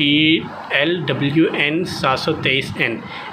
TLWN 723N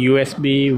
USB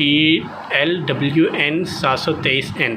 TLWN 723N